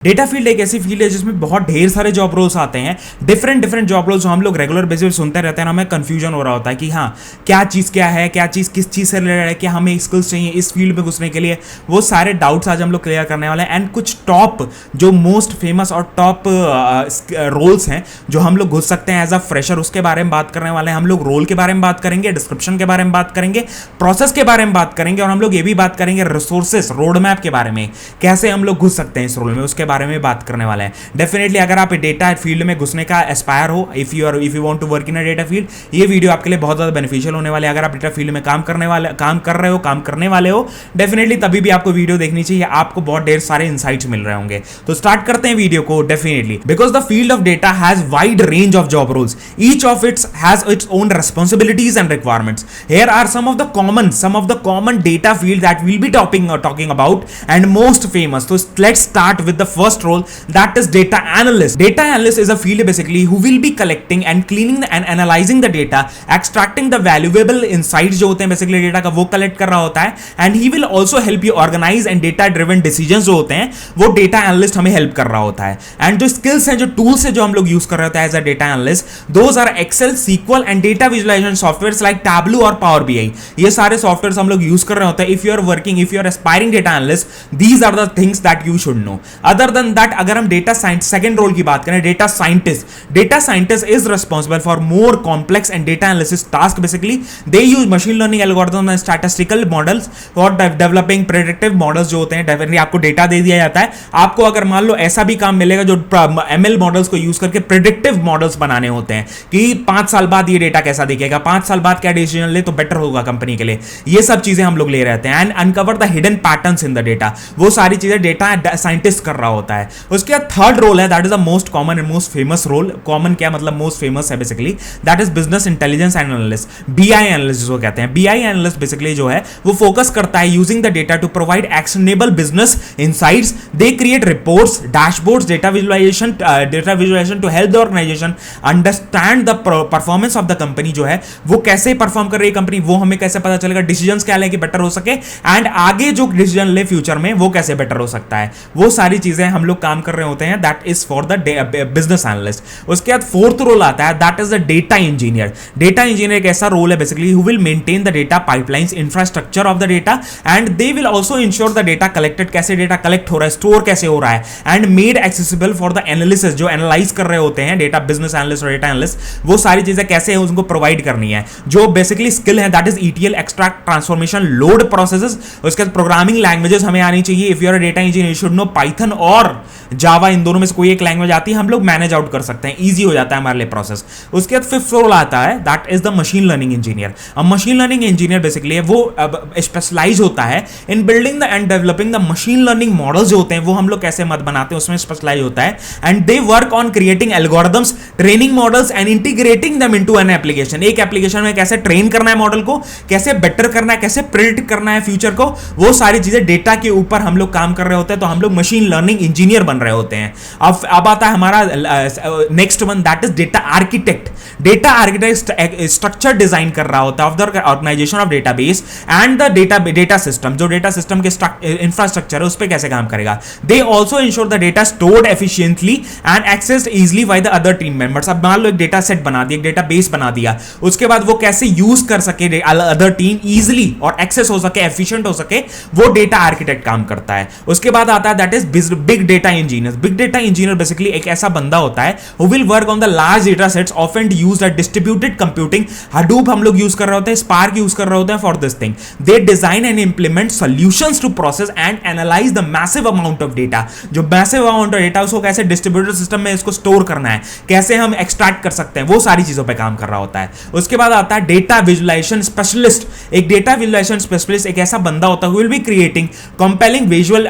Data field एक ऐसी field है जिसमें बहुत ढेर सारे जॉब रोल्स आते हैं, डिफरेंट जॉब रोल्स जो हम लोग रेगुलर बेसिस पे सुनते रहते हैं, हमें कंफ्यूजन हो रहा होता है कि हाँ क्या चीज़ क्या है, क्या चीज़ किस चीज़ से रिलेटेड है, क्या हमें स्किल्स चाहिए इस फील्ड में घुसने के लिए। वो सारे डाउट्स आज हम लोग क्लियर करने वाले हैं। एंड कुछ टॉप जो मोस्ट फेमस और टॉप रोल्स हैं जो हम लोग घुस सकते हैं एज अ फ्रेशर, उसके बारे में बात करने वाले हैं। हम लोग रोल के बारे में बात करेंगे, डिस्क्रिप्शन के बारे में बात करेंगे, प्रोसेस के बारे में बात करेंगे, और हम लोग ये भी बात करेंगे रिसोर्सेस रोड मैप के बारे में, कैसे हम लोग घुस सकते हैं इस रोल में, उसके बारे में बात करने वाला है। डेफिनेटली अगर आप डेटा फील्ड में घुसने का एस्पायर हो, if you want to work in a data field, ये वीडियो आपके लिए बहुत ज्यादा बेनिफिशियल होने वाले। अगर आप डेटा फील्ड में काम करने वाले हो डेफिनेटली तभी भी आपको वीडियो देखनी चाहिए, आपको बहुत ढेर सारे इंसाइट्स मिल रहे होंगे। तो स्टार्ट करते हैं वीडियो को। Definitely because the field of data has wide range of job roles, each of its has its own responsibilities and requirements. Here are some of the common data fields that we'll be talking about and most famous. So let's start with the first role, that is data analyst. Data analyst is a field basically who will be collecting and cleaning and analyzing the data, extracting the valuable insights जो होते हैं basically data का वो collect कर रहा होता है, and he will also help you organize and data driven decisions जो होते हैं वो data analyst हमें help कर रहा होता है। and जो skills हैं, जो tools हैं जो हम लोग use कर रहे होते हैं as a data analyst, those are Excel, SQL and data visualization softwares like Tableau और Power BI। ये सारे सॉफ्टवेयर्स हम लोग यूज कर रहे होते हैं। If you are aspiring data analyst, these are the things that you should know. Other than that, अगर हम डेटा साइंस सेकंड रोल की बात करें, data scientist is responsible for more complex and data analysis task. Basically they use machine learning algorithm and statistical models for developing predictive models जो होते हैं। Definitely आपको data दे दिया जाता है, आपको अगर मान लो ऐसा भी काम मिलेगा जो एमएल मॉडल्स को यूज करके प्रेडिक्टिव मॉडल्स बनाने होते हैं कि 5 साल बाद ये डेटा कैसा दिखेगा, 5 साल बाद क्या डिसीजन ले तो बेटर होगा कंपनी के लिए। ये सब चीजें हम लोग ले रहते हैं। And uncover the hidden patterns in the data, वो सारी चीजें डेटा साइंटिस्ट कर रहा होता है। उसके बाद थर्ड रोल है, that is the most common and most famous role. Common क्या मतलब, मोस्ट फेमस है basically, that is business intelligence analyst, BI analyst जो कहते हैं। बीआई एनालिस्ट बेसिकली जो है वो फोकस करता है using the data to provide actionable business insights. They create reports, dashboards, data visualization to help the organization understand the performance of the company जो है वो कैसे परफॉर्म कर रही है कंपनी, वो हमें कैसे पता चलेगा, डिसीजंस क्या ले कि बेटर हो सके, एंड आगे जो डिसीजन ले फ्यूचर में वो कैसे बेटर हो सकता है। वो सारी चीजें हम लोग काम कर रहे होते हैं। That is for the business analyst. उसके बाद फोर्थ रोल आता है, that is the data engineer. Data engineer एक ऐसा रोल है basically who will maintain the data pipelines, infrastructure of the data, and they will also ensure the data collected, कैसे data collect हो रहा है, store कैसे हो रहा है, and made accessible for the analysis, जो एनालाइज कर रहे होते हैं डेटा, बिजनेस एनालिस्ट और डेटा एनालिस्ट, वो सारी चीजें कैसे उनको प्रोवाइड करनी है। जो बेसिकली स्किल है that is ETL, extract, transformation, load processes. उसके बाद प्रोग्रामिंग लैंग्वेजेस हमें आनी चाहिए। If you are a data engineer you should know Python और जावा, इन दोनों में से कोई एक लैंग्वेज आती है, हम लोग मैनेज आउट कर सकते हैं, इजी हो जाता है हमारे लिए प्रोसेस। उसके बाद फिफ्थ रोल आता है, that is the machine learning engineer. अब मशीन लर्निंग इंजीनियर बेसिकली वो स्पेशलाइज होता है इन building the end developing the machine learning models जो होते हैं वो हम लोग कैसे मत बनाते हैं, उसमें स्पेशलाइज होता है। And they work on creating algorithms, training models and integrating them into an application. एक एप्लीकेशन में कैसे ट्रेन करना है मॉडल को, कैसे बेटर करना है, कैसे प्रिडिक्ट करना है फ्यूचर को, वो सारी चीजें डेटा के ऊपर हम लोग काम कर रहे होते हैं। तो हम लोग मशीन लर्निंग इंजीनियर बन रहे होते हैं। अब आता है हमारा next one, that is data architect. Data architect structure design कर रहा होता है of the organisation of database and the data system, जो डेटा सिस्टम के इंफ्रास्ट्रक्चर है उस पर कैसे काम करेगा। They also ensure the data stored efficiently and accessed easily by the other team members. अब मान लो एक डेटा सेट बना दिया, एक डेटा बेस बना दिया, उसके बाद वो कैसे यूज कर सके अदर टीम इजिली और एक्सेस हो सके, एफिशिएंट हो सके, वो डेटा आर्किटेक्ट काम करता है। उसके बाद आता है that is big data engineer. Big data engineer basically एक ऐसा बंदा होता है who will work on the large data sets often used at distributed computing। Hadoop हम लोग यूज कर रहे होते हैं, Spark यूज कर रहे होते हैं for this thing। They design and implement solutions to process and analyze the massive amount of data। जो massive amount of data उसको कैसे distributed system में इसको स्टोर करना है, कैसे हम एक्सट्रैक्ट कर सकते हैं, वो सारी चीजों पे काम कर रहा होता है। उसके बाद आता है डेटा विजुअलाइजेशन स्पेशलिस्ट। एक डेटा विजुअलाइजेशन स्पेशलिस्ट एक ऐसा बंदा होता है who will be creating compelling visual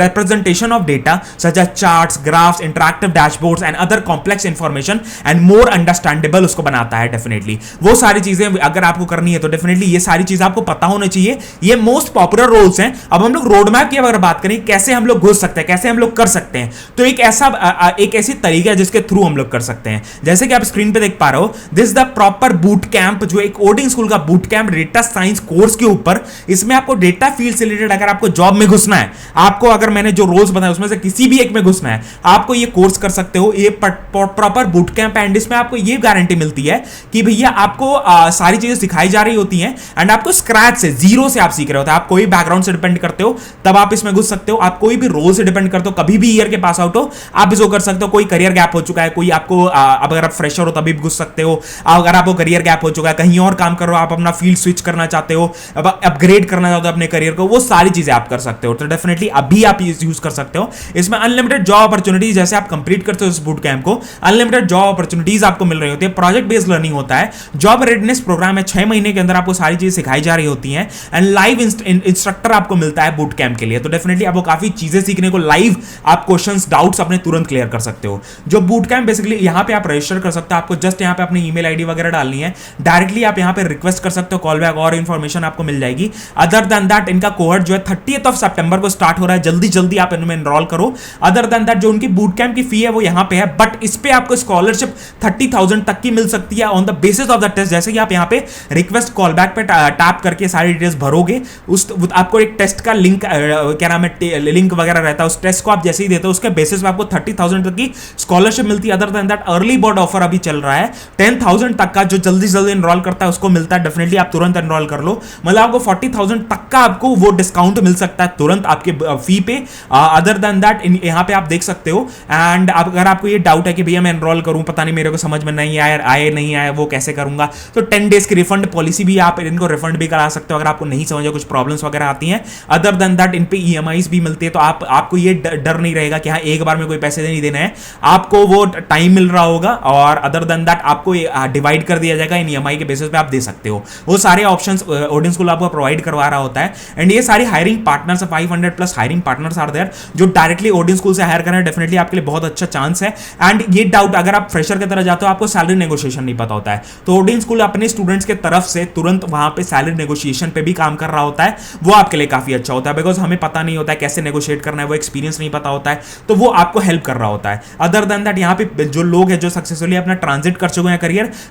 representation of data such as charts, graphs, interactive dashboards and other complex information and more understandable उसको बनाता है। डेफिनेटली वो सारी चीजें अगर आपको करनी है तो डेफिनेटली ये सारी चीजें आपको पता होनी चाहिए। ये मोस्ट पॉपुलर रोल्स हैं। अब हम लोग रोड मैप की अगर बात करें, कैसे हम लोग घुस सकते हैं, कैसे हम लोग कर सकते हैं, तो एक ऐसी तरीका है जिसके थ्रू हम लोग कर सकते हैं। जैसे कि आप स्क्रीन पे देख पा रहे हो, this is the proper boot camp, जो एक कोडिंग स्कूल का boot camp data science course के ऊपर। इसमें आपको डेटा फील्ड से रिलेटेड अगर आपको जॉब में घुसना है, आपको अगर मैंने जो रोल्स बताए उसमें से से किसी भी एक में घुसना है, आपको ये कोर्स कर सकते हो। ये प्रॉपर बूट कैंप एंड इसमें आपको ये गारंटी मिलती है कि भैया आपको सारी चीजें सिखाई जा रही होती हैं एंड आपको स्क्रैच से, जीरो से आप सीख रहे होते हैं। आप कोई बैकग्राउंड से डिपेंड करते हो तब आप इसमें घुस सकते हो। आप कोई भी रोल से डिपेंड करते हो, कभी भी ईयर के पास आउट हो आप इसको कर सकते हो। कोई करियर गैप हो चुका है, कोई आपको अब अगर आप फ्रेशर हो तभी घुस सकते हो। अगर आपको करियर गैप हो चुका है, कहीं और काम कर रहे हो, आप अपना फील्ड स्विच करना चाहते हो, अब अपग्रेड करना चाहते हो अपने करियर को, वो सारी चीजें आप कर सकते हो। तो डेफिनेटली अभी आप यूज कर सकते हो। इसमें अनलिमिटेड जॉब अपॉर्चुनिटीज, जैसे आप कंप्लीट करते हो इस बूट कैंप को, अनलिमिटेड जॉब अपॉर्चुनिटीज आपको मिल रही होती है। प्रोजेक्ट बेस्ड लर्निंग होता है, जॉब रेडनेस प्रोग्राम है, 6 महीने के अंदर आपको सारी चीजें सिखाई जा रही होती हैं एंड लाइव इंस्ट्रक्टर आपको मिलता है बूट कैंप के लिए। तो डेफिनेटली आपको काफी चीजें सीखने को, लाइव आप क्वेश्चंस डाउट्स अपने तुरंत क्लियर कर सकते हो। जो बूट कैंप बेसिकली यहां पे आप रजिस्टर कर सकते हो, आपको जस्ट यहां पे अपनी ईमेल आईडी वगैरह डालनी है, डायरेक्टली आप यहां पे रिक्वेस्ट कर सकते हो, कॉल बैक और इंफॉर्मेशन आपको मिल जाएगी। अदर देन दैट इनका कोहर्ट जो है 30th सितंबर को स्टार्ट हो रहा है, जल्दी जल्दी आप इनमें एनरोल करो। अदर देन दैट जो उनकी बूट कैंप की फी है वो यहां पे है, बट इस पे आपको स्कॉलरशिप 30,000 तक की मिल सकती है on the basis of the test. जैसे कि आप यहां पे रिक्वेस्ट कॉल बैक पे टैप करके सारी डिटेल्स भरोगे, उस आपको एक टेस्ट का लिंक, क्या नाम है, लिंक वगैरह रहता है, उस टेस्ट को आप जैसे ही देते हो उसके बेसिस पे आपको 30,000 तक की स्कॉलरशिप मिलती है। Other than that early bird offer अभी चल रहा है, 10,000 तक का, जो जल्दी जल्दी एनरोल करता है उसको मिलता है। डेफिनेटली आप तुरंत एनरोल कर लो, मतलब आपको 40,000 तक का आपको वो डिस्काउंट मिल सकता है तुरंत आपके फी पे। अदर देन दैट यहां पे आप देख सकते हो। एंड अगर आपको ये डाउट है कि भैया मैं एनरोल करूं, पता नहीं मेरे को समझ में नहीं आए नहीं आए, वो कैसे करूंगा, तो 10 डेज की रिफंड पॉलिसी भी, आप इनको रिफंड भी करा सकते हो अगर आपको नहीं समझ, कुछ प्रॉब्लम्स वगैरह आती हैं। अदर देन दैट इन पे ईएमआईज भी मिलती है, तो आपको ये डर नहीं रहेगा कि हाँ एक बार में कोई पैसे नहीं देने हैं, आपको वो टाइम मिल रहा होगा। और अदर देन दैट आपको डिवाइड कर दिया जाएगा इन ईएमआई के बेसिस पे, आप दे सकते हो। वो सारे ऑप्शंस ओडिन स्कूल आपको प्रोवाइड करवा रहा होता है। एंड ये सारी hiring partners, 500+ hiring partners are there जो डायरेक्टली ओडिन स्कूल से हायर कर रहे हैं। डेफिनेटली आपके लिए बहुत अच्छा चांस है। एंड ये डाउट, अगर आप फ्रेशर की तरह जाते हो, आपको सैलरी नेगोशिएशन नहीं पता होता है, तो ओडिन स्कूल अपने स्टूडेंट्स के तरफ से तुरंत वहां पे सैलरी नेगोशिएशन पे भी काम कर रहा होता है। वो आपके लिए काफी अच्छा होता है, बिकॉज हमें पता नहीं होता है कैसे नेगोशिएट करना है, वो एक्सपीरियंस नहीं पता होता है, तो वो आपको हेल्प कर रहा होता है। अदर देन दैट यहाँ पे जो लोग हैं जो सक्सेसफुली अपना ट्रांजिट कर चुके हैं,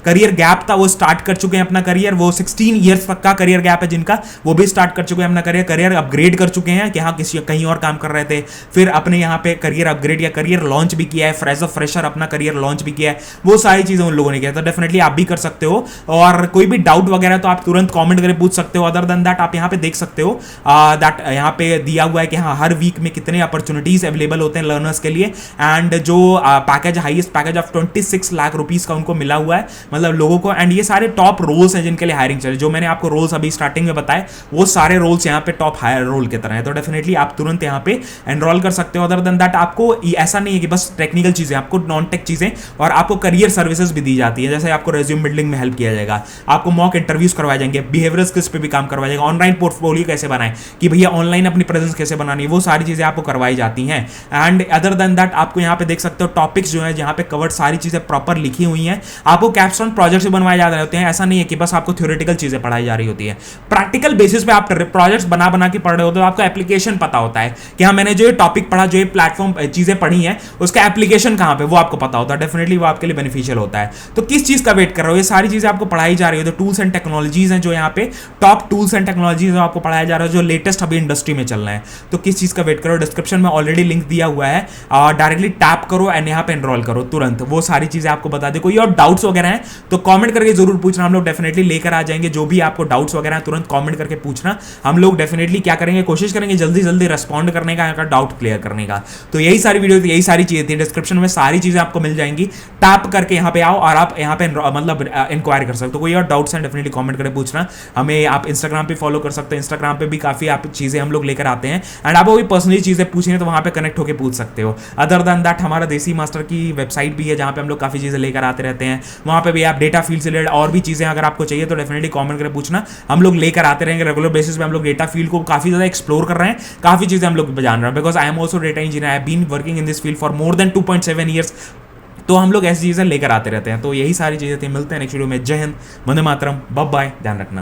करियर गैप था वो स्टार्ट कर चुके हैं अपना करियर, वो 16 ईयर्स तक का करियर गैप है जिनका, वो भी स्टार्ट कर चुके हैं अपना करियर अपग्रेड कर चुके हैं कि हाँ किसी कहीं और काम कर रहे थे, फिर अपने यहाँ पे करियर अपग्रेड या करियर लॉन्च भी किया है, फ्रेशर अपना करियर लॉन्च भी किया है, वो सारी चीजें उन लोगों ने किया। तो डेफिनेटली आप भी कर सकते हो। और कोई भी डाउट वगैरह तो आप तुरंत कमेंट करके पूछ सकते हो। अदर देन दैट आप यहाँ पे देख सकते हो दैट यहाँ पे दिया हुआ है कि हाँ हर वीक में कितने अपॉर्चुनिटीज अवेलेबल होते हैं लर्नर्स के लिए। एंड जो package, highest package of 26 lakh rupees का उनको मिला हुआ है, मतलब लोगों को। एंड ये सारे टॉप रोल्स हैं जिनके लिए हायरिंग चल रही है, जो मैंने आपको रोल्स अभी स्टार्टिंग में बताए, वो सारे रोल्स यहाँ पे टॉप हायर रोल की तरह है। तो डेफिनेटली आप तुरंत यहाँ पे एनरोल कर सकते हो। अदर देन दैट आपको ऐसा नहीं है कि बस टेक्निकल चीजें, आपको नॉन टेक चीजें और आपको करियर सर्विसेज भी दी जाती है। जैसे आपको रेज्यूम बिल्डिंग में हेल्प किया जाएगा, आपको मॉक इंटरव्यूज करवाए जाएंगे, बिहेवियरल स्किल्स पे भी काम करवाया जाएगा, ऑनलाइन पोर्टफोलियो कैसे बनाए कि भैया ऑनलाइन अपनी प्रेजेंस कैसे बनानी है, वो सारी चीजें आपको करवाई जाती हैं। एंड अदर देन दैट आपको यहाँ पे देख सकते हो टॉपिक्स जो है जहाँ पे कवर्ड सारी चीजें प्रॉपर लिखी हुई हैं। आपको कैप्स्टोन प्रोजेक्ट्स भी बनवाए जा रहे होते हैं, ऐसा नहीं है कि बस आपको थ्योरेटिकल चीजें पढ़ाई जा रही होती है, प्रैक्टिकल बेसिस पे आप प्रोजेक्ट्स बना के पढ़ रहे होते हो, आपको एप्लीकेशन पता होता है कि हाँ मैंने जो ये टॉपिक पढ़ा, जो ये प्लेटफॉर्म चीजें पढ़ी हैं, उसका एप्लीकेशन कहाँ पे वो आपको पता होता है। डेफिनेटली वो आपके लिए बेनिफिशियल होता है। तो किस चीज का वेट कर रहे हो, ये सारी चीजें आपको पढ़ाई जा रही है। तो टूल्स एंड टेक्नोलॉजीज हैं जो यहाँ पे टॉप टूल्स एंड टेक्नोलॉजीज आपको पढ़ाया जा रहा है, जो लेटेस्ट अभी इंडस्ट्री में चल रहा है। तो किस चीज का वेट करो, डिस्क्रिप्शन में ऑलरेडी लिंक दिया हुआ है, डायरेक्टली टैप करो एंड यहाँ पे एनरोल करो तुरंत, वो सारी चीजें आपको बता दे। कोई और डाउट्स वगैरह हैं तो कमेंट करके जरूर पूछना, हम लोग डेफिनेटली लेकर आ जाएंगे। जो भी आपको डाउट्स वगैरह हैं तुरंत कमेंट करके पूछना, हम लोग डेफिनेटली क्या करेंगे, कोशिश करेंगे जल्दी जल्दी रेस्पॉन्ड करने का, डाउट क्लियर करने का। तो यही सारी वीडियो थी, यही सारी चीजें थी, डिस्क्रिप्शन में सारी चीजें आपको मिल जाएंगी, टैप करके यहाँ पे आओ और आप यहाँ पे मतलब इंक्वायरी कर सकते हो। कोई और डाउट्स हैं डेफिनेटली कमेंट करके पूछना। हमें आप इंस्टाग्राम पे फॉलो कर सकते हैं, इंस्टाग्राम पे भी काफी आप चीजें हम लोग लेकर आते हैं। एंड आपको कोई पर्सनली चीजें पूछनी है तो वहां पे कनेक्ट होकर पूछ सकते हो। अदर देन दैट हमारा देसी मास्टर की वेबसाइट भी है जहां पे हम लोग काफी चीजें लेकर आते रहते हैं, वहां पे भी आप डेटा फील्ड से रिलेटेड और भी चीजें अगर आपको चाहिए तो डेफिनेटली कमेंट करके पूछना, हम लोग लेकर आते रहेंगे रेगुलर बेसिस पे। हम लोग डेटा फील्ड को काफी ज्यादा एक्सप्लोर कर रहे हैं, काफी चीजें हम लोग जान रहे हैं, because I am also data engineer, I have been working in this field for more than 2.7 years. तो हम लोग ऐसी चीजें लेकर आते रहते हैं। तो यही सारी चीजें थी, मिलते हैं नेक्स्ट वीडियो में। जय हिंद, वंदे मातरम, बाय बाय, ध्यान रखना।